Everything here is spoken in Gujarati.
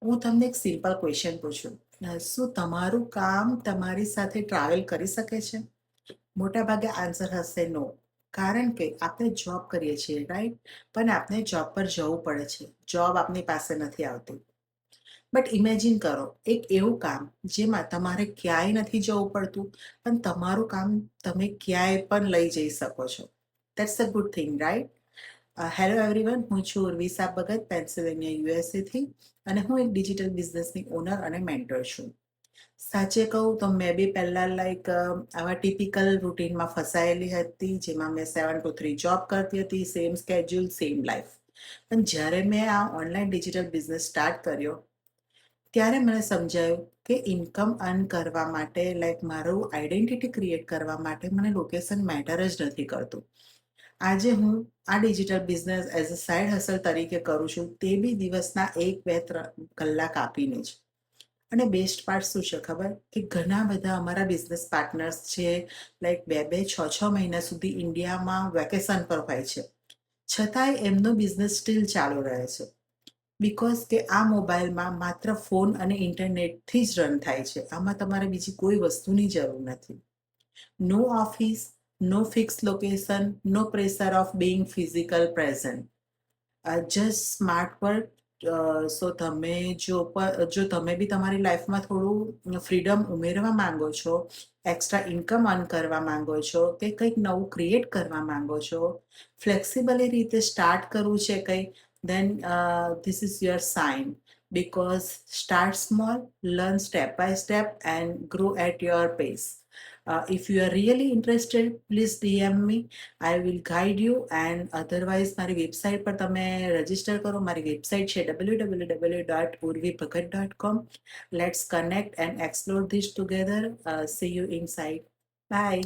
હું તમને એક સિમ્પલ ક્વેશ્ચન પૂછું. શું તમારું કામ તમારી સાથે ટ્રાવેલ કરી શકે છે? મોટાભાગે આન્સર હશે નો. કારણ કે આપણે જોબ કરીએ છીએ, રાઈટ? પણ આપણે જોબ પર જવું પડે છે. જોબ આપણી પાસે નથી આવતી. બટ ઇમેજિન કરો, એક એવું કામ જેમાં તમારે ક્યાંય નથી જવું પડતું, પણ તમારું કામ તમે ક્યાંય પણ લઈ જઈ શકો છો. That's a good thing, right? Hello everyone, હું છું ઉર્વિશા ભગત, પેન્સિલ્વેનિયા યુએસએથી, અને હું એક ડિજિટલ બિઝનેસની ઓનર અને મેન્ટર છું. સાચે કહું તો મેં બી પહેલાં આવા ટિપિકલ રૂટીનમાં ફસાયેલી હતી, જેમાં મેં 7 to 3 જોબ કરતી હતી, સેમ સ્કેડ્યુલ, સેમ લાઈફ. પણ જ્યારે મેં આ ઓનલાઈન ડિજિટલ બિઝનેસ સ્ટાર્ટ કર્યો, ત્યારે મને સમજાયું કે ઇન્કમ અર્ન કરવા માટે, મારું આઈડેન્ટિટી ક્રિએટ કરવા માટે મને લોકેશન મેટર જ નથી કરતું. આજે હું આ digital business as a side hustle તરીકે કરું છું, તે બી દિવસના 1, 2, 3 કલાક આપીને જ. અને બેસ્ટ પાર્ટ શું છે ખબર? કે ઘણા બધા અમારા બિઝનેસ પાર્ટનર્સ છે, 2, 2, 6, 6 મહિના સુધી ઇન્ડિયામાં વેકેશન પર હોય છે, છતાંય એમનો બિઝનેસ સ્ટીલ ચાલુ રહે છે. બિકોઝ કે આ મોબાઈલમાં માત્ર ફોન અને ઇન્ટરનેટથી જ રન થાય છે. આમાં તમારે બીજી કોઈ વસ્તુની જરૂર નથી. No office, no fix location, no pressure of being physical present. Just smart work. So જો તમે બી તમારી લાઈફમાં થોડું ફ્રીડમ ઉમેરવા માંગો છો, એક્સ્ટ્રા ઇન્કમ અર્ન કરવા માંગો છો, કે કંઈક નવું ક્રિએટ કરવા માંગો છો, ફ્લેક્સિબલી રીતે સ્ટાર્ટ કરવું છે કંઈ, then this is your sign. Because start small, learn step by step, and grow at your pace. If you are really interested, please DM me. I will guide you. And otherwise મારી વેબસાઇટ પર તમે રજીસ્ટર કરો. મારી વેબસાઇટ છે www.urvibhagat.com. Let's connect and explore this together. See you inside. Bye.